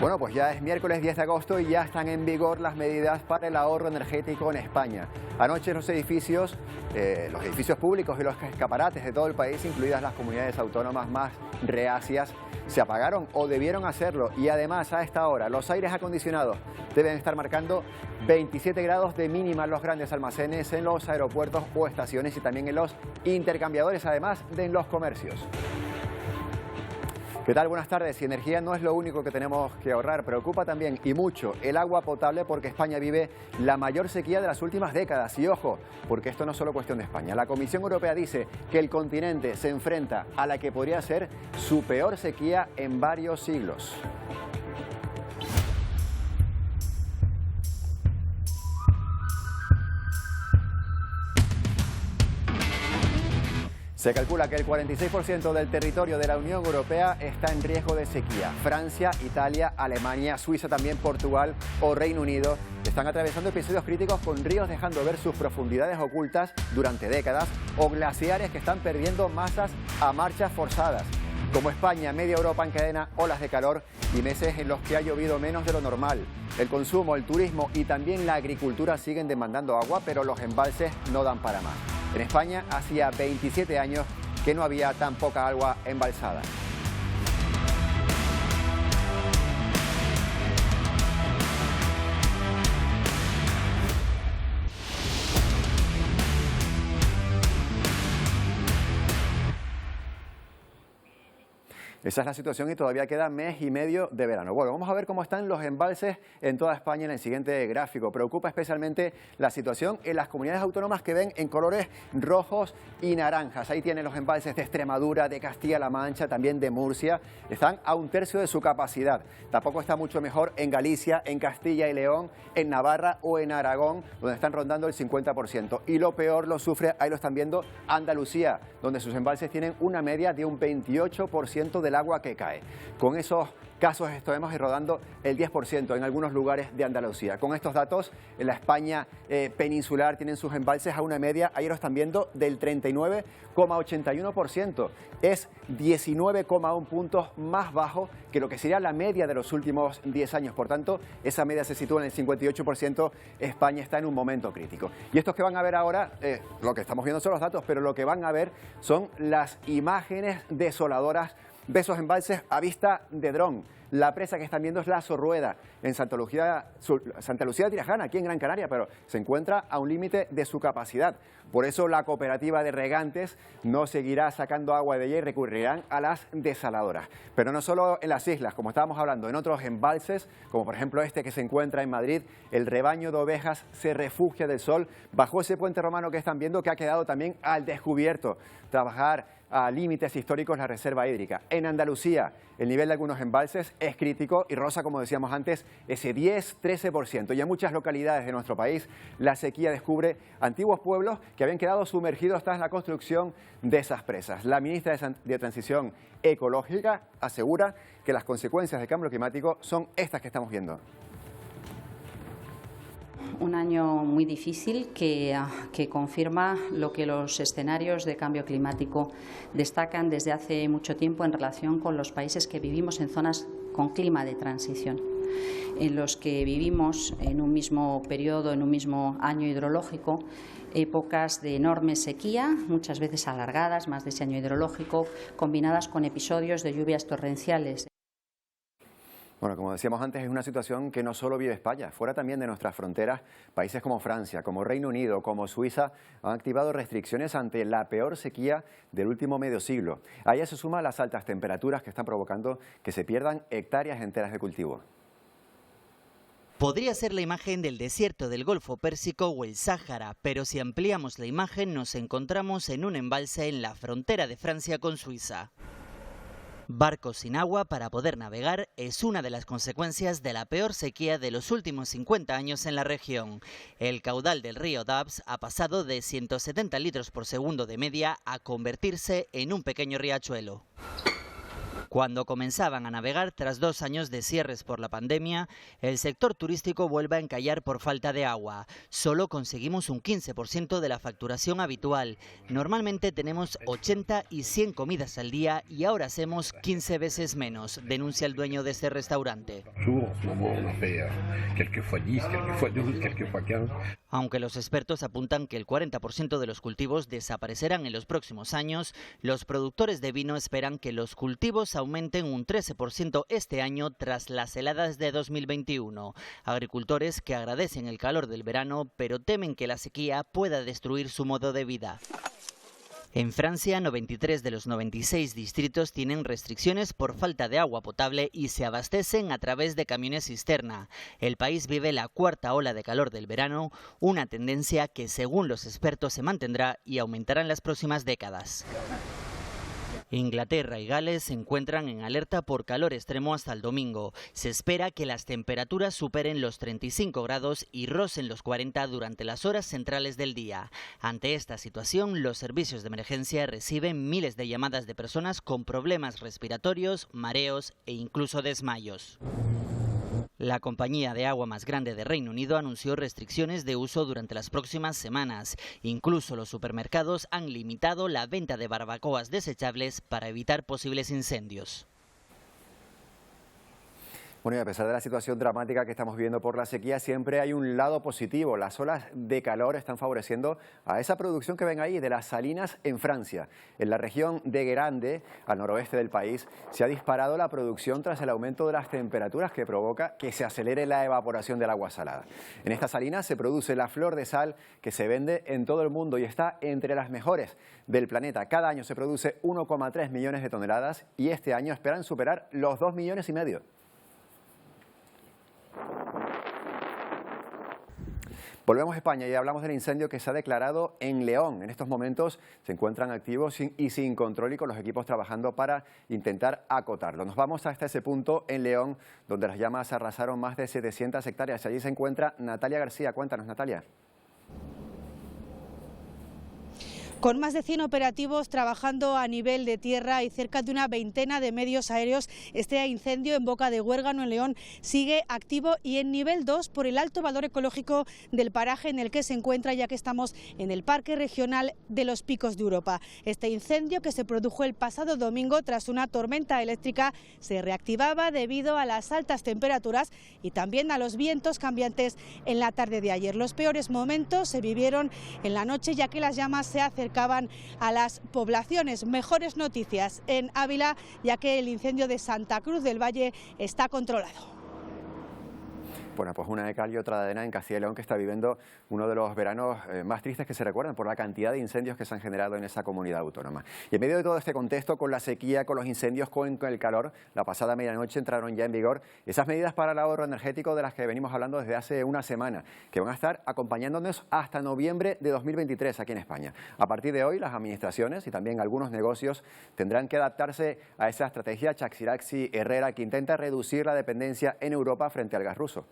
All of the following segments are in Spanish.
Bueno, pues ya es miércoles 10 de agosto y ya están en vigor las medidas para el ahorro energético en España. Anoche los edificios públicos y los escaparates de todo el país, incluidas las comunidades autónomas más reacias, se apagaron o debieron hacerlo. Y además, a esta hora, los aires acondicionados deben estar marcando 27 grados de mínima en los grandes almacenes, en los aeropuertos o estaciones y también en los intercambiadores, además de en los comercios. ¿Qué tal? Buenas tardes. Y energía no es lo único que tenemos que ahorrar. Preocupa también, y mucho, el agua potable, porque España vive la mayor sequía de las últimas décadas. Y ojo, porque esto no es solo cuestión de España. La Comisión Europea dice que el continente se enfrenta a la que podría ser su peor sequía en varios siglos. Se calcula que el 46% del territorio de la Unión Europea está en riesgo de sequía. Francia, Italia, Alemania, Suiza, también Portugal o Reino Unido están atravesando episodios críticos con ríos dejando ver sus profundidades ocultas durante décadas o glaciares que están perdiendo masas a marchas forzadas. Como España, media Europa encadena olas de calor y meses en los que ha llovido menos de lo normal. El consumo, el turismo y también la agricultura siguen demandando agua, pero los embalses no dan para más. En España hacía 27 años que no había tan poca agua embalsada. Esa es la situación y todavía queda mes y medio de verano. Bueno, vamos a ver cómo están los embalses en toda España en el siguiente gráfico. Preocupa especialmente la situación en las comunidades autónomas que ven en colores rojos y naranjas. Ahí tienen los embalses de Extremadura, de Castilla-La Mancha, también de Murcia. Están a un tercio de su capacidad. Tampoco está mucho mejor en Galicia, en Castilla y León, en Navarra o en Aragón, donde están rondando el 50%. Y lo peor lo sufre, ahí lo están viendo, Andalucía, donde sus embalses tienen una media de un 28% del agua que cae. Con esos casos estamos rodando el 10% en algunos lugares de Andalucía. Con estos datos, en la España peninsular tienen sus embalses a una media, ayer lo están viendo, del 39,81%. Es 19,1 puntos más bajo que lo que sería la media de los últimos 10 años. Por tanto, esa media se sitúa en el 58%. España está en un momento crítico. Y estos que van a ver ahora, lo que estamos viendo son los datos, pero lo que van a ver son las imágenes desoladoras de esos embalses a vista de dron. La presa que están viendo es la Sorrueda, en Santa Lucía de Tirajana, aquí en Gran Canaria, pero se encuentra a un límite de su capacidad. Por eso la cooperativa de regantes no seguirá sacando agua de ella y recurrirán a las desaladoras. Pero no solo en las islas, como estábamos hablando, en otros embalses, como por ejemplo este que se encuentra en Madrid, el rebaño de ovejas se refugia del sol bajo ese puente romano que están viendo, que ha quedado también al descubierto. Trabajar a límites históricos la reserva hídrica. En Andalucía, el nivel de algunos embalses es crítico y roza, como decíamos antes, ese 10-13%. Y en muchas localidades de nuestro país, la sequía descubre antiguos pueblos que habían quedado sumergidos tras la construcción de esas presas. La ministra de Transición Ecológica asegura que las consecuencias del cambio climático son estas que estamos viendo. Un año muy difícil que confirma lo que los escenarios de cambio climático destacan desde hace mucho tiempo en relación con los países que vivimos en zonas con clima de transición, en los que vivimos en un mismo periodo, en un mismo año hidrológico, épocas de enorme sequía, muchas veces alargadas, más de ese año hidrológico, combinadas con episodios de lluvias torrenciales. Bueno, como decíamos antes, es una situación que no solo vive España. Fuera también de nuestras fronteras, países como Francia, como Reino Unido, como Suiza, han activado restricciones ante la peor sequía del último medio siglo. A ella se suman las altas temperaturas que están provocando que se pierdan hectáreas enteras de cultivo. Podría ser la imagen del desierto del Golfo Pérsico o el Sáhara, pero si ampliamos la imagen nos encontramos en un embalse en la frontera de Francia con Suiza. Barcos sin agua para poder navegar es una de las consecuencias de la peor sequía de los últimos 50 años en la región. El caudal del río Doubs ha pasado de 170 litros por segundo de media a convertirse en un pequeño riachuelo. Cuando comenzaban a navegar tras 2 años de cierres por la pandemia, el sector turístico vuelve a encallar por falta de agua. Solo conseguimos un 15% de la facturación habitual. Normalmente tenemos 80 y 100 comidas al día y ahora hacemos 15 veces menos, denuncia el dueño de este restaurante. Aunque los expertos apuntan que el 40% de los cultivos desaparecerán en los próximos años, los productores de vino esperan que los cultivos aumenten un 13% este año tras las heladas de 2021. Agricultores que agradecen el calor del verano, pero temen que la sequía pueda destruir su modo de vida. En Francia, 93 de los 96 distritos tienen restricciones por falta de agua potable y se abastecen a través de camiones cisterna. El país vive la 4ª ola de calor del verano, una tendencia que según los expertos se mantendrá y aumentará en las próximas décadas. Inglaterra y Gales se encuentran en alerta por calor extremo hasta el domingo. Se espera que las temperaturas superen los 35 grados y rocen los 40 durante las horas centrales del día. Ante esta situación, los servicios de emergencia reciben miles de llamadas de personas con problemas respiratorios, mareos e incluso desmayos. La compañía de agua más grande de Reino Unido anunció restricciones de uso durante las próximas semanas. Incluso los supermercados han limitado la venta de barbacoas desechables para evitar posibles incendios. Bueno, y a pesar de la situación dramática que estamos viviendo por la sequía, siempre hay un lado positivo. Las olas de calor están favoreciendo a esa producción que ven ahí de las salinas en Francia. En la región de Guérande, al noroeste del país, se ha disparado la producción tras el aumento de las temperaturas que provoca que se acelere la evaporación del agua salada. En estas salinas se produce la flor de sal que se vende en todo el mundo y está entre las mejores del planeta. Cada año se produce 1,3 millones de toneladas y este año esperan superar los 2,5 millones. Volvemos a España y hablamos del incendio que se ha declarado en León. En estos momentos se encuentran activos y sin control y con los equipos trabajando para intentar acotarlo. Nos vamos hasta ese punto en León, donde las llamas arrasaron más de 700 hectáreas. Allí se encuentra Natalia García. Cuéntanos, Natalia. Con más de 100 operativos trabajando a nivel de tierra y cerca de una veintena de medios aéreos, este incendio en Boca de Huérgano, en León, sigue activo y en nivel 2 por el alto valor ecológico del paraje en el que se encuentra, ya que estamos en el Parque Regional de los Picos de Europa. Este incendio, que se produjo el pasado domingo tras una tormenta eléctrica, se reactivaba debido a las altas temperaturas y también a los vientos cambiantes en la tarde de ayer. Los peores momentos se vivieron en la noche, ya que las llamas se acercaban a las poblaciones. Mejores noticias en Ávila, ya que el incendio de Santa Cruz del Valle está controlado. Bueno, pues una de cal y otra de arena en Castilla y León, que está viviendo uno de los veranos más tristes que se recuerdan por la cantidad de incendios que se han generado en esa comunidad autónoma. Y en medio de todo este contexto, con la sequía, con los incendios, con el calor, la pasada medianoche entraron ya en vigor esas medidas para el ahorro energético de las que venimos hablando desde hace una semana, que van a estar acompañándonos hasta noviembre de 2023 aquí en España. A partir de hoy, las administraciones y también algunos negocios tendrán que adaptarse a esa estrategia Chaxiraxi-Herrera que intenta reducir la dependencia en Europa frente al gas ruso.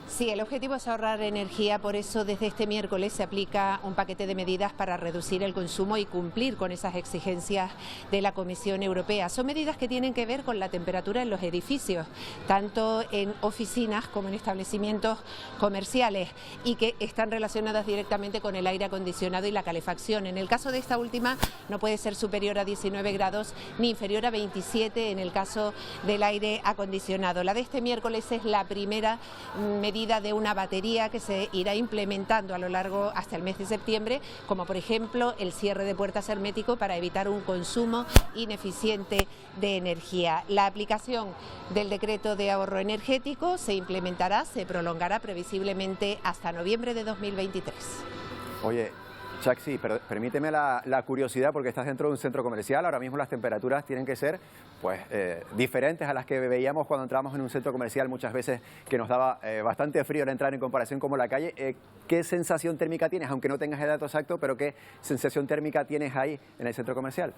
Sí, el objetivo es ahorrar energía, por eso desde este miércoles se aplica un paquete de medidas para reducir el consumo y cumplir con esas exigencias de la Comisión Europea. Son medidas que tienen que ver con la temperatura en los edificios, tanto en oficinas como en establecimientos comerciales, y que están relacionadas directamente con el aire acondicionado y la calefacción. En el caso de esta última no puede ser superior a 19 grados ni inferior a 27 en el caso del aire acondicionado. La de este miércoles es la primera medida de una batería que se irá implementando a lo largo hasta el mes de septiembre, como por ejemplo el cierre de puertas hermético para evitar un consumo ineficiente de energía. La aplicación del decreto de ahorro energético se implementará, se prolongará previsiblemente hasta noviembre de 2023. Oye, Chaxi, pero permíteme la curiosidad, porque estás dentro de un centro comercial. Ahora mismo las temperaturas tienen que ser pues diferentes a las que veíamos cuando entrábamos en un centro comercial, muchas veces que nos daba bastante frío al entrar en comparación con la calle. ¿Qué sensación térmica tienes? Aunque no tengas el dato exacto, pero ¿qué sensación térmica tienes ahí en el centro comercial?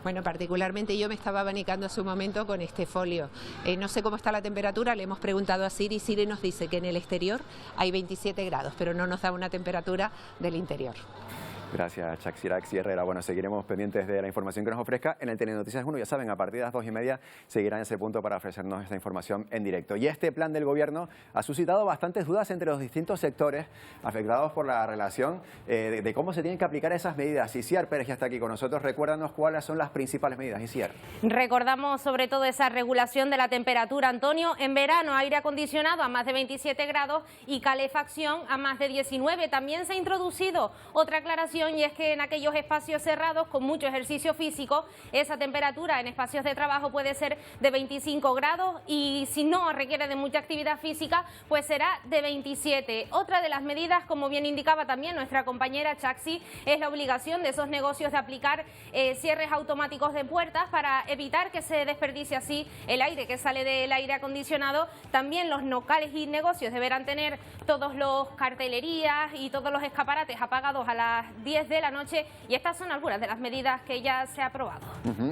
Bueno, particularmente yo me estaba abanicando hace un momento con este folio. No sé cómo está la temperatura, le hemos preguntado a Siri. Siri nos dice que en el exterior hay 27 grados, pero no nos da una temperatura del interior. Gracias, Chaxirax y Herrera. Bueno, seguiremos pendientes de la información que nos ofrezca en el Telenoticias 1. Ya saben, a partir de las 2:30 seguirán ese punto para ofrecernos esta información en directo. Y este plan del Gobierno ha suscitado bastantes dudas entre los distintos sectores afectados por la relación de cómo se tienen que aplicar esas medidas. Isiar Pérez ya está aquí con nosotros. Recuérdanos cuáles son las principales medidas, Isiar. Recordamos sobre todo esa regulación de la temperatura, Antonio. En verano, aire acondicionado a más de 27 grados y calefacción a más de 19. También se ha introducido otra aclaración, y es que en aquellos espacios cerrados con mucho ejercicio físico, esa temperatura en espacios de trabajo puede ser de 25 grados y si no requiere de mucha actividad física, pues será de 27. Otra de las medidas, como bien indicaba también nuestra compañera Chaxi, es la obligación de esos negocios de aplicar cierres automáticos de puertas para evitar que se desperdicie así el aire que sale del aire acondicionado. También los locales y negocios deberán tener todos los cartelerías y todos los escaparates apagados a las 10 de la noche, y estas son algunas de las medidas que ya se ha aprobado.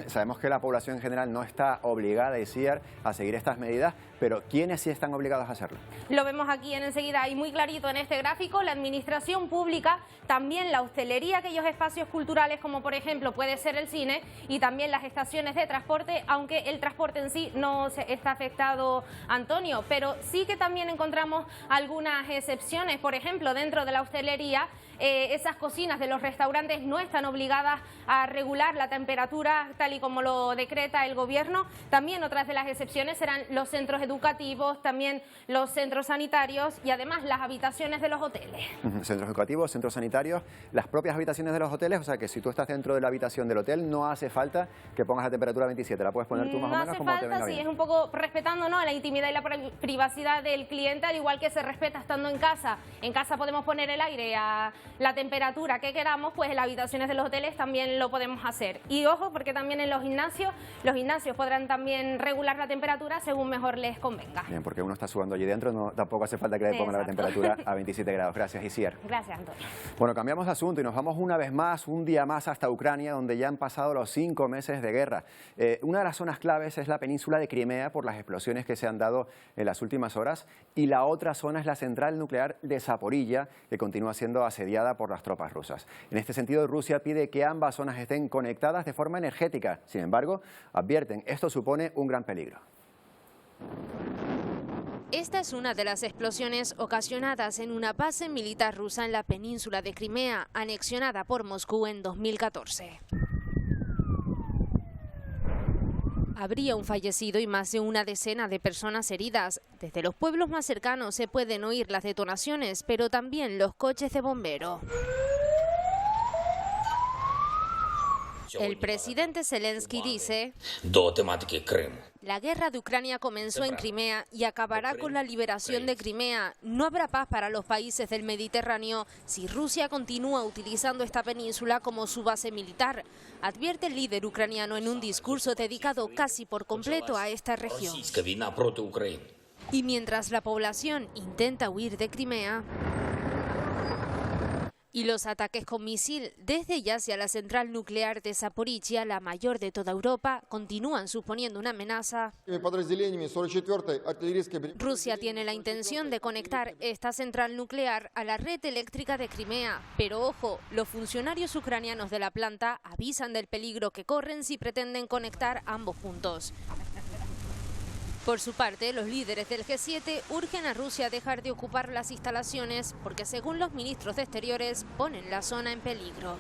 Sabemos que la población en general no está obligada, Isiar, a seguir estas medidas, pero ¿quiénes sí están obligados a hacerlo? Lo vemos aquí enseguida y muy clarito en este gráfico: la administración pública, también la hostelería, aquellos espacios culturales como por ejemplo puede ser el cine, y también las estaciones de transporte, aunque el transporte en sí no está afectado, Antonio, pero sí que también encontramos algunas excepciones. Por ejemplo, dentro de la hostelería, esas cocinas de los restaurantes no están obligadas a regular la temperatura tal y como lo decreta el Gobierno. También otras de las excepciones serán los centros educativos, también los centros sanitarios y además las habitaciones de los hoteles. Centros educativos, centros sanitarios, las propias habitaciones de los hoteles, o sea que si tú estás dentro de la habitación del hotel no hace falta que pongas la temperatura 27, la puedes poner tú más o menos como te venga bien. No hace falta, sí, es un poco respetando, ¿no?, la intimidad y la privacidad del cliente, al igual que se respeta estando en casa. En casa podemos poner el aire a la temperatura que queramos, pues en las habitaciones de los hoteles también lo podemos hacer. Y ojo, porque también en los gimnasios podrán también regular la temperatura según mejor les convenga. Bien, porque uno está sudando allí dentro, tampoco hace falta que le pongan la temperatura a 27 grados. Gracias, Isiar. Gracias, Antonio. Bueno, cambiamos de asunto y nos vamos una vez más, un día más, hasta Ucrania, donde ya han pasado los 5 meses de guerra. Una de las zonas claves es la península de Crimea por las explosiones que se han dado en las últimas horas, y la otra zona es la central nuclear de Zaporilla, que continúa siendo asediada por las tropas rusas. En este sentido, Rusia pide que ambas zonas estén conectadas de forma energética. Sin embargo, advierten, esto supone un gran peligro. Esta es una de las explosiones ocasionadas en una base militar rusa en la península de Crimea, anexionada por Moscú en 2014. Habría un fallecido y más de una decena de personas heridas. Desde los pueblos más cercanos se pueden oír las detonaciones, pero también los coches de bombero. El presidente Zelensky dice: la guerra de Ucrania comenzó en Crimea y acabará con la liberación de Crimea. No habrá paz para los países del Mediterráneo si Rusia continúa utilizando esta península como su base militar, advierte el líder ucraniano en un discurso dedicado casi por completo a esta región. Y mientras la población intenta huir de Crimea, y los ataques con misil desde y hacia la central nuclear de Zaporizhia, la mayor de toda Europa, continúan suponiendo una amenaza. Rusia tiene la intención de conectar esta central nuclear a la red eléctrica de Crimea, pero ojo, los funcionarios ucranianos de la planta avisan del peligro que corren si pretenden conectar ambos puntos. Por su parte, los líderes del G7 urgen a Rusia a dejar de ocupar las instalaciones porque, según los ministros de Exteriores, ponen la zona en peligro.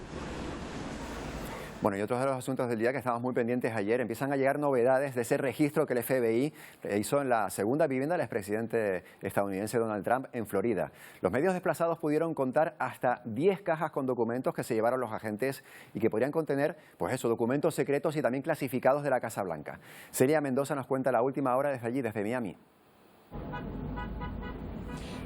Bueno, y otros de los asuntos del día que estábamos muy pendientes ayer, empiezan a llegar novedades de ese registro que el FBI hizo en la segunda vivienda del expresidente estadounidense Donald Trump en Florida. Los medios desplazados pudieron contar hasta 10 cajas con documentos que se llevaron los agentes y que podrían contener, pues eso, documentos secretos y también clasificados de la Casa Blanca. Celia Mendoza nos cuenta la última hora desde allí, desde Miami.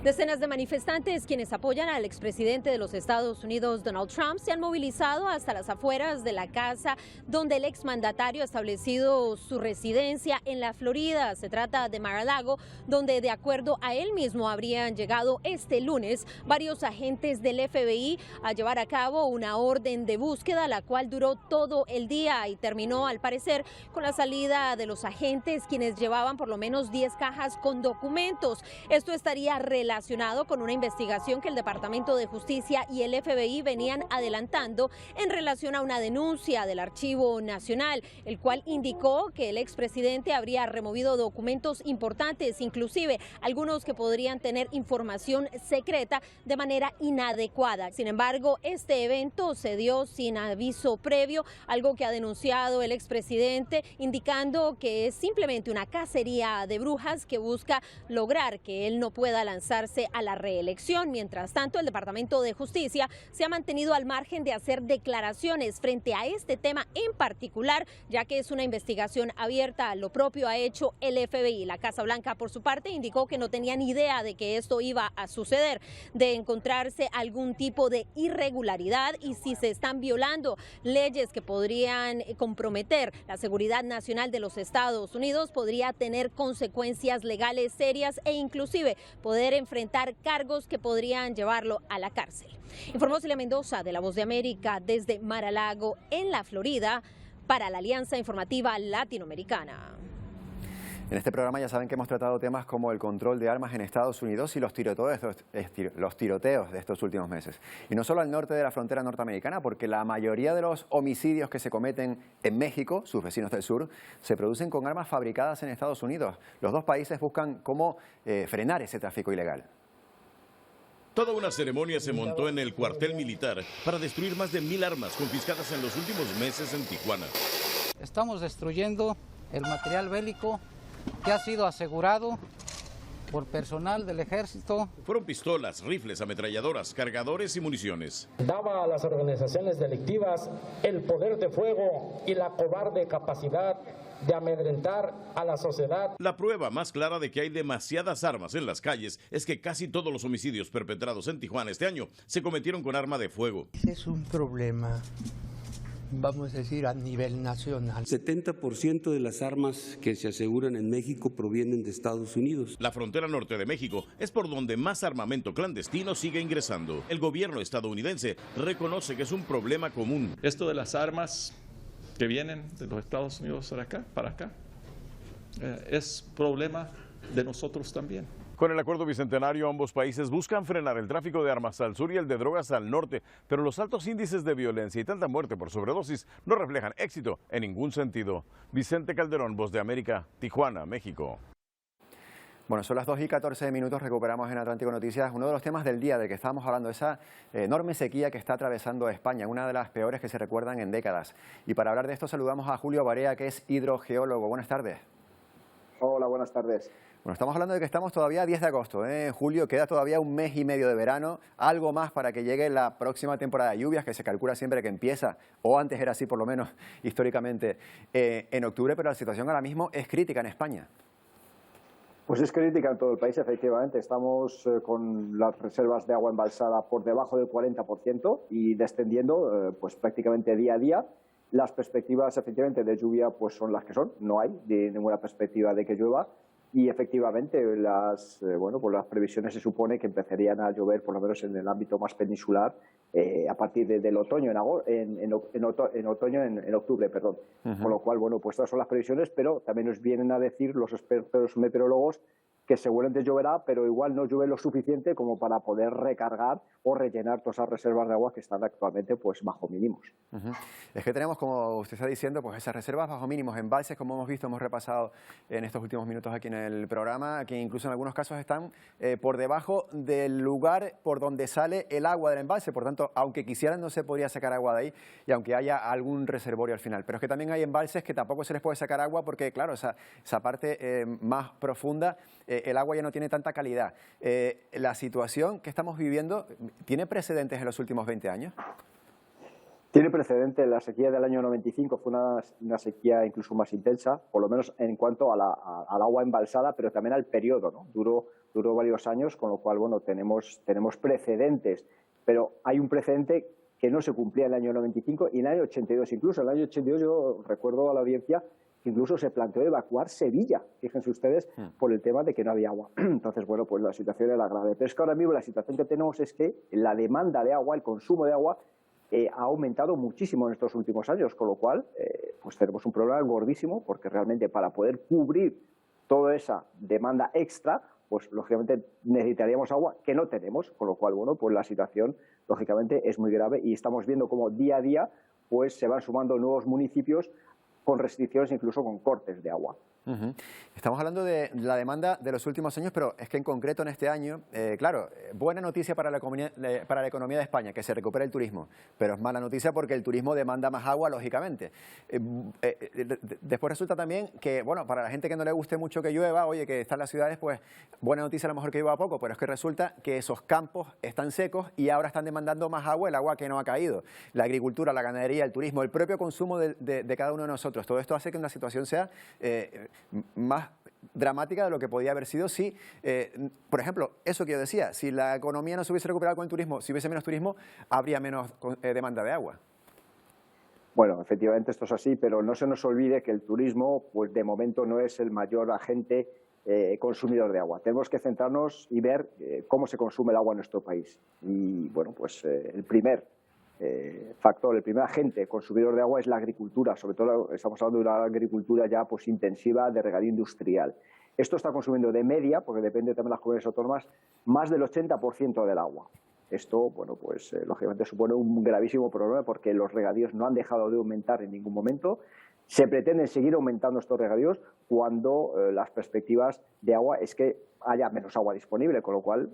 Decenas de manifestantes quienes apoyan al expresidente de los Estados Unidos, Donald Trump, se han movilizado hasta las afueras de la casa donde el exmandatario ha establecido su residencia en la Florida. Se trata de Mar-a-Lago, donde de acuerdo a él mismo habrían llegado este lunes varios agentes del FBI a llevar a cabo una orden de búsqueda, la cual duró todo el día y terminó al parecer con la salida de los agentes, quienes llevaban por lo menos 10 cajas con documentos. Esto estaría relacionado relacionado con una investigación que el Departamento de Justicia y el FBI venían adelantando en relación a una denuncia del Archivo Nacional, el cual indicó que el expresidente habría removido documentos importantes, inclusive algunos que podrían tener información secreta de manera inadecuada. Sin embargo, este evento se dio sin aviso previo, algo que ha denunciado el expresidente, indicando que es simplemente una cacería de brujas que busca lograr que él no pueda lanzarse a la reelección. Mientras tanto, el Departamento de Justicia se ha mantenido al margen de hacer declaraciones frente a este tema en particular, ya que es una investigación abierta. Lo propio ha hecho el FBI. La Casa Blanca, por su parte, indicó que no tenía ni idea de que esto iba a suceder, de encontrarse algún tipo de irregularidad y si se están violando leyes que podrían comprometer la seguridad nacional de los Estados Unidos, podría tener consecuencias legales serias e inclusive poder enfrentar cargos que podrían llevarlo a la cárcel. Informó Celia Mendoza de La Voz de América desde Mar-a-Lago, en la Florida, para la Alianza Informativa Latinoamericana. En este programa ya saben que hemos tratado temas como el control de armas en Estados Unidos y los tiroteos de estos últimos meses. Y no solo al norte de la frontera norteamericana, porque la mayoría de los homicidios que se cometen en México, sus vecinos del sur, se producen con armas fabricadas en Estados Unidos. Los dos países buscan cómo frenar ese tráfico ilegal. Toda una ceremonia se montó en el cuartel militar para destruir más de 1000 armas confiscadas en los últimos meses en Tijuana. Estamos destruyendo el material bélico que ha sido asegurado por personal del ejército. Fueron pistolas, rifles, ametralladoras, cargadores y municiones. Daba a las organizaciones delictivas el poder de fuego y la cobarde capacidad de amedrentar a la sociedad. La prueba más clara de que hay demasiadas armas en las calles es que casi todos los homicidios perpetrados en Tijuana este año se cometieron con arma de fuego. Ese es un problema, vamos a decir, a nivel nacional. 70% de las armas que se aseguran en México provienen de Estados Unidos. La frontera norte de México es por donde más armamento clandestino sigue ingresando. El gobierno estadounidense reconoce que es un problema común. Esto de las armas que vienen de los Estados Unidos para acá, es problema de nosotros también. Con el acuerdo bicentenario, ambos países buscan frenar el tráfico de armas al sur y el de drogas al norte, pero los altos índices de violencia y tanta muerte por sobredosis no reflejan éxito en ningún sentido. Vicente Calderón, Voz de América, Tijuana, México. Bueno, son las 2:14, recuperamos en Atlántico Noticias uno de los temas del día del que estábamos hablando, esa enorme sequía que está atravesando España, una de las peores que se recuerdan en décadas. Y para hablar de esto saludamos a Julio Barea, que es hidrogeólogo. Buenas tardes. Hola, buenas tardes. Bueno, estamos hablando de que estamos todavía a 10 de agosto, Julio, queda todavía un mes y medio de verano, algo más para que llegue la próxima temporada de lluvias, que se calcula siempre que empieza, o antes era así por lo menos históricamente, en octubre, pero la situación ahora mismo es crítica en España. Pues es crítica en todo el país, efectivamente. Estamos con las reservas de agua embalsada por debajo del 40% y descendiendo pues prácticamente día a día. Las perspectivas efectivamente de lluvia pues son las que son, no hay ninguna perspectiva de que llueva. Y efectivamente las previsiones se supone que empezarían a llover, por lo menos en el ámbito más peninsular, a partir del otoño, en octubre, perdón. Con lo cual, bueno, pues estas son las previsiones, pero también nos vienen a decir los expertos meteorólogos que seguramente lloverá, pero igual no llueve lo suficiente como para poder recargar o rellenar todas esas reservas de agua que están actualmente pues bajo mínimos. Es que tenemos, como usted está diciendo, pues esas reservas bajo mínimos, embalses, como hemos visto, hemos repasado en estos últimos minutos aquí en el programa, que incluso en algunos casos están por debajo del lugar por donde sale el agua del embalse. Por tanto, aunque quisieran, no se podría sacar agua de ahí, y aunque haya algún reservorio al final. Pero es que también hay embalses que tampoco se les puede sacar agua porque, claro, esa parte más profunda, el agua ya no tiene tanta calidad. La situación que estamos viviendo, ¿tiene precedentes en los últimos 20 años? Tiene precedentes. La sequía del año 95 fue una sequía incluso más intensa, por lo menos en cuanto al agua embalsada, pero también al periodo, ¿no? Duró varios años, con lo cual, bueno, tenemos precedentes, pero hay un precedente que no se cumplía en el año 95 y en el año 82. Incluso en el año 82 yo recuerdo a la audiencia que incluso se planteó evacuar Sevilla, fíjense ustedes, por el tema de que no había agua. Entonces, bueno, pues la situación era grave. Pero es que ahora mismo la situación que tenemos es que la demanda de agua, el consumo de agua, ha aumentado muchísimo en estos últimos años, con lo cual pues tenemos un problema gordísimo, porque realmente para poder cubrir toda esa demanda extra, pues lógicamente necesitaríamos agua que no tenemos, con lo cual, bueno, pues la situación lógicamente es muy grave y estamos viendo cómo día a día pues se van sumando nuevos municipios con restricciones, incluso con cortes de agua. Estamos hablando de la demanda de los últimos años, pero es que en concreto en este año, claro, buena noticia para la economía de España, que se recupera el turismo, pero es mala noticia porque el turismo demanda más agua, lógicamente. Después resulta también que, bueno, para la gente que no le guste mucho que llueva, oye, que está en las ciudades, pues buena noticia a lo mejor que llueva poco, pero es que resulta que esos campos están secos y ahora están demandando más agua, el agua que no ha caído. La agricultura, la ganadería, el turismo, el propio consumo de cada uno de nosotros, todo esto hace que una situación sea más dramática de lo que podía haber sido si, por ejemplo, eso que yo decía, si la economía no se hubiese recuperado con el turismo, si hubiese menos turismo, habría menos demanda de agua. Bueno, efectivamente esto es así, pero no se nos olvide que el turismo, pues de momento no es el mayor agente consumidor de agua. Tenemos que centrarnos y ver cómo se consume el agua en nuestro país. Y bueno, pues el primer factor, el primer agente consumidor de agua es la agricultura, sobre todo estamos hablando de una agricultura ya pues intensiva de regadío industrial. Esto está consumiendo de media, porque depende también de las comunidades autónomas, más del 80% del agua. Esto, bueno, pues lógicamente supone un gravísimo problema porque los regadíos no han dejado de aumentar en ningún momento. Se pretenden seguir aumentando estos regadíos cuando las perspectivas de agua es que haya menos agua disponible, con lo cual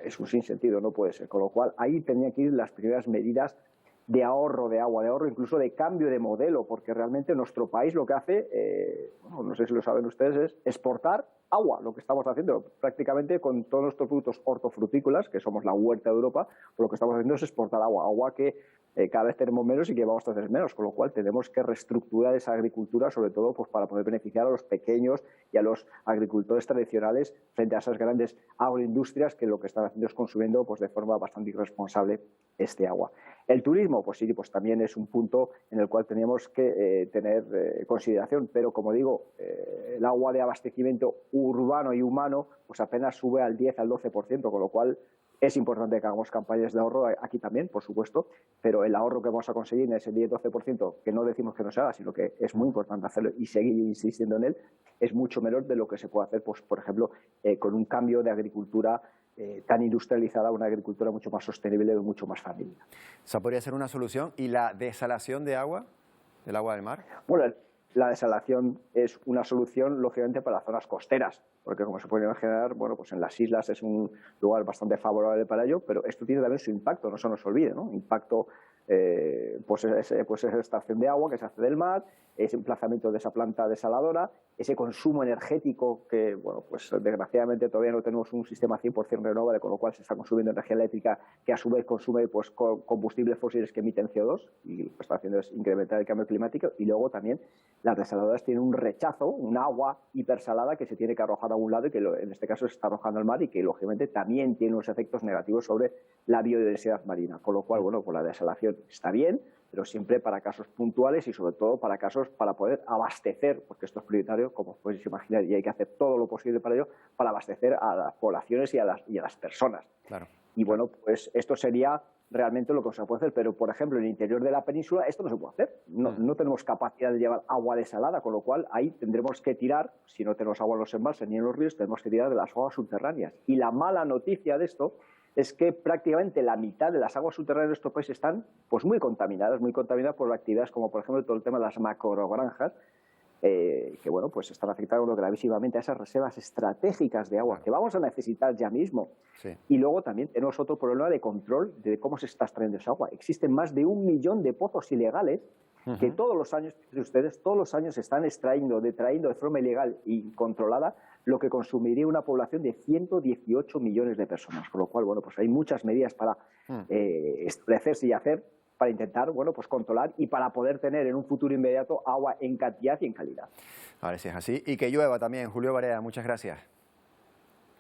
es un sinsentido, no puede ser. Con lo cual, ahí tenían que ir las primeras medidas de ahorro de agua, de ahorro incluso de cambio de modelo, porque realmente nuestro país lo que hace, bueno, no sé si lo saben ustedes, es exportar agua, lo que estamos haciendo prácticamente con todos nuestros productos hortofrutícolas, que somos la huerta de Europa, pues lo que estamos haciendo es exportar agua, agua que cada vez tenemos menos y que vamos a tener menos, con lo cual tenemos que reestructurar esa agricultura, sobre todo pues para poder beneficiar a los pequeños y a los agricultores tradicionales frente a esas grandes agroindustrias que lo que están haciendo es consumiendo pues de forma bastante irresponsable este agua. El turismo, pues sí, pues también es un punto en el cual teníamos que tener consideración, pero como digo, el agua de abastecimiento urbano y humano pues apenas sube al 10 al 12%, con lo cual es importante que hagamos campañas de ahorro aquí también, por supuesto, pero el ahorro que vamos a conseguir en ese 10-12%, que no decimos que no se haga, sino que es muy importante hacerlo y seguir insistiendo en él, es mucho menor de lo que se puede hacer, pues, por ejemplo, con un cambio de agricultura tan industrializada, una agricultura mucho más sostenible y mucho más familiar. ¿Esa podría ser una solución? ¿Y la desalación de agua, del agua del mar? Bueno, la desalación es una solución, lógicamente, para las zonas costeras, porque como se puede imaginar, bueno, pues en las islas es un lugar bastante favorable para ello, pero esto tiene también su impacto, no se nos olvide, ¿no? Impacto, pues esa extracción de agua que se hace del mar, ese emplazamiento de esa planta desaladora, ese consumo energético que, bueno, pues desgraciadamente todavía no tenemos un sistema 100% renovable, con lo cual se está consumiendo energía eléctrica que a su vez consume pues combustibles fósiles que emiten CO2 y lo que está haciendo es incrementar el cambio climático. Y luego también las desaladoras tienen un rechazo, un agua hipersalada que se tiene que arrojar a un lado y que en este caso se está arrojando al mar y que lógicamente también tiene unos efectos negativos sobre la biodiversidad marina, con lo cual, bueno, pues la desalación está bien, pero siempre para casos puntuales y sobre todo para casos para poder abastecer, porque esto es prioritario, como os podéis imaginar, y hay que hacer todo lo posible para ello, para abastecer a las poblaciones y a las personas. Claro. Y bueno, pues esto sería realmente lo que se puede hacer, pero por ejemplo en el interior de la península esto no se puede hacer, no tenemos capacidad de llevar agua desalada, con lo cual ahí tendremos que tirar, si no tenemos agua en los embalses ni en los ríos, tenemos que tirar de las aguas subterráneas. Y la mala noticia de esto es que prácticamente la mitad de las aguas subterráneas de nuestro país están pues muy contaminadas por actividades como por ejemplo todo el tema de las macrogranjas, que bueno, pues están afectando gravísimamente a esas reservas estratégicas de agua que vamos a necesitar ya mismo. Sí. Y luego también tenemos otro problema de control de cómo se está extrayendo esa agua. Existen más de 1 millón de pozos ilegales que todos los años se están detrayendo de forma ilegal y controlada lo que consumiría una población de 118 millones de personas. Con lo cual, bueno, pues hay muchas medidas para establecerse y hacer para intentar, bueno, pues controlar y para poder tener en un futuro inmediato agua en cantidad y en calidad. A ver si es así. Y que llueva también, Julio Barea, muchas gracias.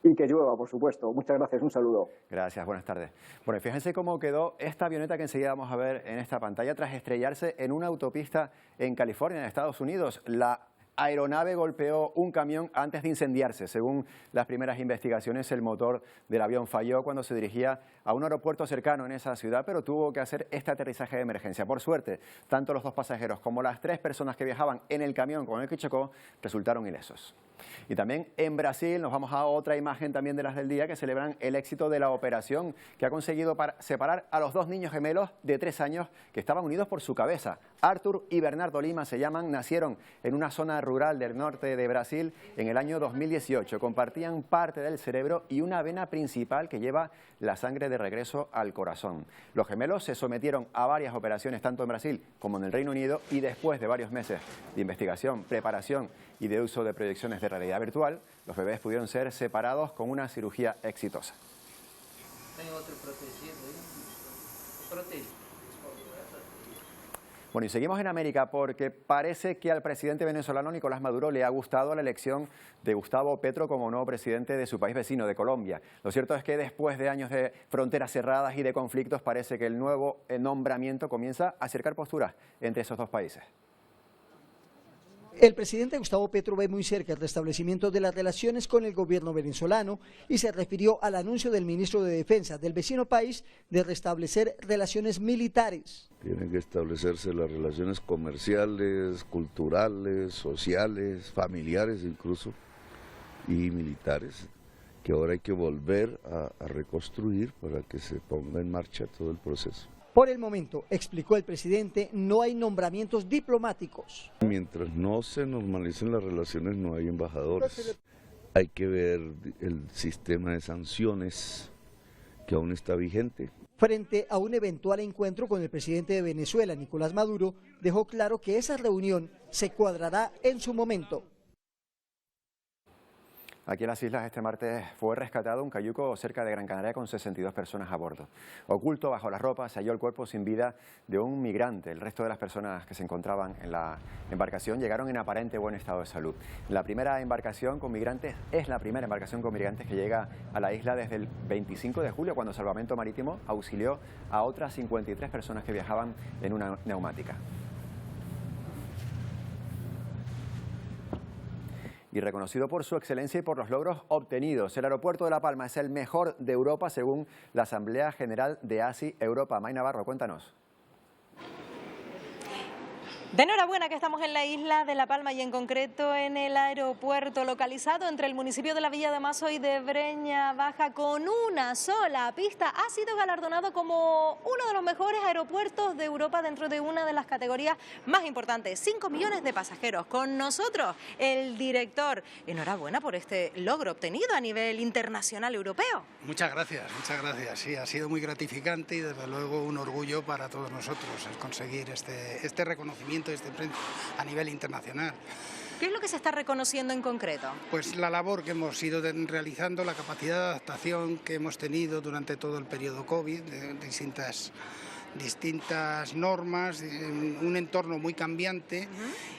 Y que llueva, por supuesto. Muchas gracias, un saludo. Gracias, buenas tardes. Bueno, y fíjense cómo quedó esta avioneta que enseguida vamos a ver en esta pantalla tras estrellarse en una autopista en California, en Estados Unidos. La aeronave golpeó un camión antes de incendiarse. Según las primeras investigaciones, el motor del avión falló cuando se dirigía a un aeropuerto cercano en esa ciudad, pero tuvo que hacer este aterrizaje de emergencia. Por suerte, tanto los 2 pasajeros como las 3 personas que viajaban en el camión con el que chocó resultaron ilesos. Y también en Brasil nos vamos a otra imagen también de las del día que celebran el éxito de la operación que ha conseguido separar a los dos niños gemelos de 3 años que estaban unidos por su cabeza. Arthur y Bernardo Lima se llaman, nacieron en una zona rural del norte de Brasil en el año 2018. Compartían parte del cerebro y una vena principal que lleva la sangre de regreso al corazón. Los gemelos se sometieron a varias operaciones tanto en Brasil como en el Reino Unido y después de varios meses de investigación, preparación y de uso de proyecciones de realidad virtual, los bebés pudieron ser separados con una cirugía exitosa. Bueno, y seguimos en América porque parece que al presidente venezolano Nicolás Maduro le ha gustado la elección de Gustavo Petro como nuevo presidente de su país vecino, de Colombia. Lo cierto es que después de años de fronteras cerradas y de conflictos, parece que el nuevo nombramiento comienza a acercar posturas entre esos dos países. El presidente Gustavo Petro ve muy cerca el restablecimiento de las relaciones con el gobierno venezolano y se refirió al anuncio del ministro de Defensa del vecino país de restablecer relaciones militares. Tienen que establecerse las relaciones comerciales, culturales, sociales, familiares incluso, y militares, que ahora hay que volver a reconstruir para que se ponga en marcha todo el proceso. Por el momento, explicó el presidente, no hay nombramientos diplomáticos. Mientras no se normalicen las relaciones no hay embajadores. Hay que ver el sistema de sanciones que aún está vigente. Frente a un eventual encuentro con el presidente de Venezuela, Nicolás Maduro, dejó claro que esa reunión se cuadrará en su momento. Aquí en las islas este martes fue rescatado un cayuco cerca de Gran Canaria con 62 personas a bordo. Oculto bajo la ropa se halló el cuerpo sin vida de un migrante. El resto de las personas que se encontraban en la embarcación llegaron en aparente buen estado de salud. La primera embarcación con migrantes es la primera embarcación con migrantes que llega a la isla desde el 25 de julio, cuando Salvamento Marítimo auxilió a otras 53 personas que viajaban en una neumática. Y reconocido por su excelencia y por los logros obtenidos. El aeropuerto de La Palma es el mejor de Europa según la Asamblea General de ASI Europa. May Navarro, cuéntanos. De enhorabuena que estamos en la isla de La Palma y en concreto en el aeropuerto localizado entre el municipio de la Villa de Mazo y de Breña Baja con una sola pista. Ha sido galardonado como uno de los mejores aeropuertos de Europa dentro de una de las categorías más importantes. 5 millones de pasajeros. Con nosotros el director. Enhorabuena por este logro obtenido a nivel internacional europeo. Muchas gracias, muchas gracias. Sí, ha sido muy gratificante y desde luego un orgullo para todos nosotros el conseguir este reconocimiento a nivel internacional. ¿Qué es lo que se está reconociendo en concreto? Pues la labor que hemos ido realizando, la capacidad de adaptación que hemos tenido durante todo el periodo COVID, de distintas normas, un entorno muy cambiante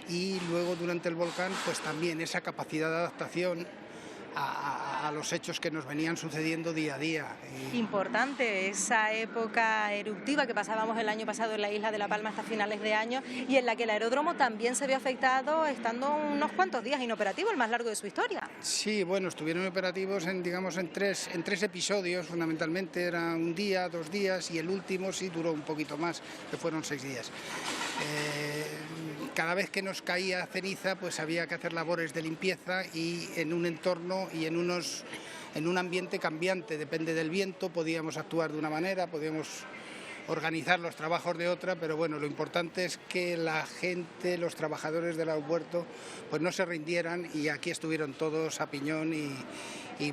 y luego durante el volcán pues también esa capacidad de adaptación a los hechos que nos venían sucediendo día a día. Importante esa época eruptiva que pasábamos el año pasado en la isla de La Palma hasta finales de año y en la que el aeródromo también se vio afectado estando unos cuantos días inoperativo, el más largo de su historia. Sí, bueno, estuvieron operativos en tres episodios, fundamentalmente era un día, 2 días y el último sí duró un poquito más, que fueron 6 días. Cada vez que nos caía ceniza pues había que hacer labores de limpieza y en un entorno y en un ambiente cambiante, depende del viento, podíamos actuar de una manera, podíamos organizar los trabajos de otra, pero bueno, lo importante es que la gente, los trabajadores del aeropuerto, pues no se rindieran y aquí estuvieron todos a piñón y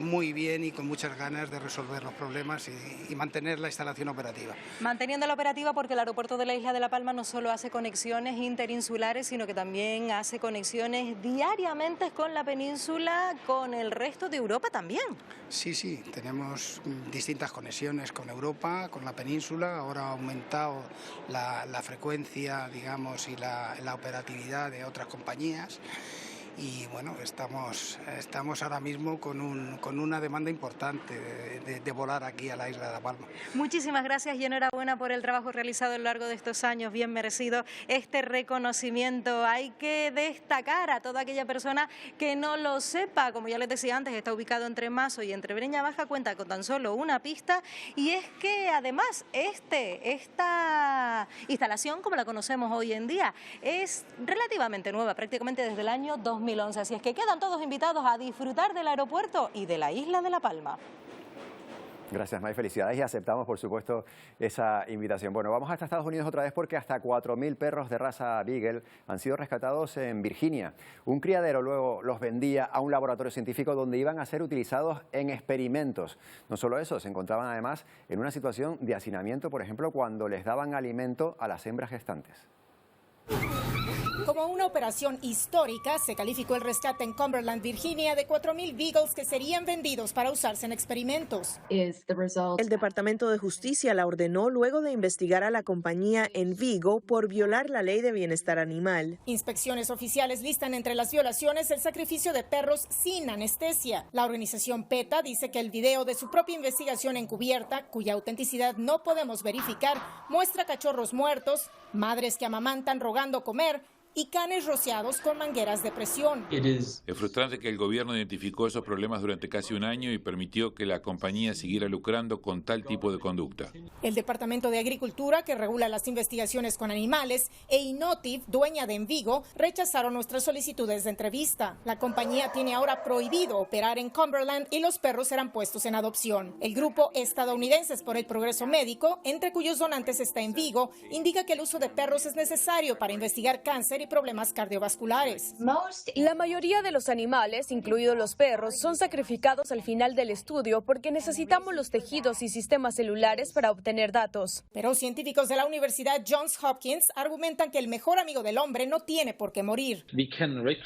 muy bien y con muchas ganas de resolver los problemas y mantener la instalación operativa. Manteniendo la operativa porque el aeropuerto de la isla de La Palma no solo hace conexiones interinsulares, sino que también hace conexiones diariamente con la península, con el resto de Europa también. Sí, tenemos distintas conexiones con Europa, con la península, ahora ha aumentado la frecuencia, digamos, y la operatividad de otras compañías. Y bueno, estamos ahora mismo con una demanda importante de volar aquí a la isla de La Palma. Muchísimas gracias y enhorabuena por el trabajo realizado a lo largo de estos años, bien merecido este reconocimiento. Hay que destacar a toda aquella persona que no lo sepa, como ya les decía antes, está ubicado entre Mazo y entre Breña Baja, cuenta con tan solo una pista y es que además esta instalación, como la conocemos hoy en día, es relativamente nueva, prácticamente desde el año 2000. 2011. Así es que quedan todos invitados a disfrutar del aeropuerto y de la isla de La Palma. Gracias, May. Felicidades y aceptamos, por supuesto, esa invitación. Bueno, vamos hasta Estados Unidos otra vez porque hasta 4.000 perros de raza Beagle han sido rescatados en Virginia. Un criadero luego los vendía a un laboratorio científico donde iban a ser utilizados en experimentos. No solo eso, se encontraban además en una situación de hacinamiento, por ejemplo, cuando les daban alimento a las hembras gestantes. Como una operación histórica, se calificó el rescate en Cumberland, Virginia, de 4.000 Beagles que serían vendidos para usarse en experimentos. El Departamento de Justicia la ordenó luego de investigar a la compañía Envigo por violar la ley de bienestar animal. Inspecciones oficiales listan entre las violaciones el sacrificio de perros sin anestesia. La organización PETA dice que el video de su propia investigación encubierta, cuya autenticidad no podemos verificar, muestra cachorros muertos, madres que amamantan rogando comer y canes rociados con mangueras de presión. Es frustrante que el gobierno identificó esos problemas durante casi un año y permitió que la compañía siguiera lucrando con tal tipo de conducta. El Departamento de Agricultura, que regula las investigaciones con animales, e Inotiv, dueña de Envigo, rechazaron nuestras solicitudes de entrevista. La compañía tiene ahora prohibido operar en Cumberland y los perros serán puestos en adopción. El grupo Estadounidenses por el Progreso Médico, entre cuyos donantes está Envigo, indica que el uso de perros es necesario para investigar cáncer y problemas cardiovasculares. La mayoría de los animales, incluidos los perros, son sacrificados al final del estudio porque necesitamos los tejidos y sistemas celulares para obtener datos. Pero científicos de la Universidad Johns Hopkins argumentan que el mejor amigo del hombre no tiene por qué morir.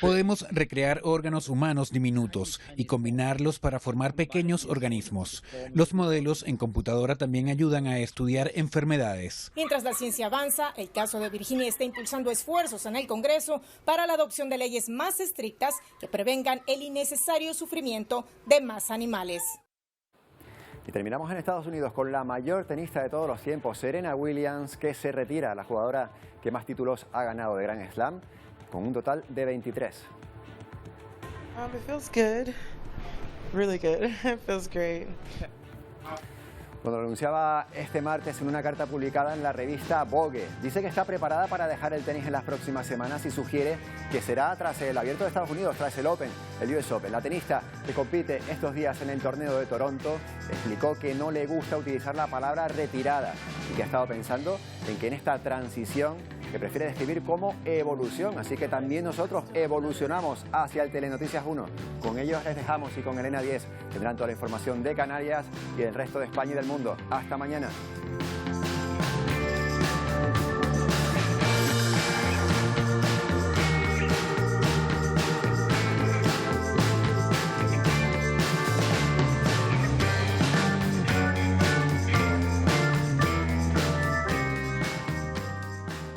Podemos recrear órganos humanos diminutos y combinarlos para formar pequeños organismos. Los modelos en computadora también ayudan a estudiar enfermedades. Mientras la ciencia avanza, el caso de Virginia está impulsando esfuerzos en el Congreso para la adopción de leyes más estrictas que prevengan el innecesario sufrimiento de más animales. Y terminamos en Estados Unidos con la mayor tenista de todos los tiempos, Serena Williams, que se retira, la jugadora que más títulos ha ganado de Grand Slam, con un total de 23. It feels good. Really good. It feels great. Bueno, lo anunciaba este martes en una carta publicada en la revista Vogue. Dice que está preparada para dejar el tenis en las próximas semanas y sugiere que será tras el Abierto de Estados Unidos, tras el Open, el US Open. La tenista que compite estos días en el torneo de Toronto explicó que no le gusta utilizar la palabra retirada y que ha estado pensando en que en esta transición que prefiere describir como evolución. Así que también nosotros evolucionamos hacia el Telenoticias 1. Con ellos les dejamos y con Elena Díez tendrán toda la información de Canarias y del resto de España y del mundo. Hasta mañana.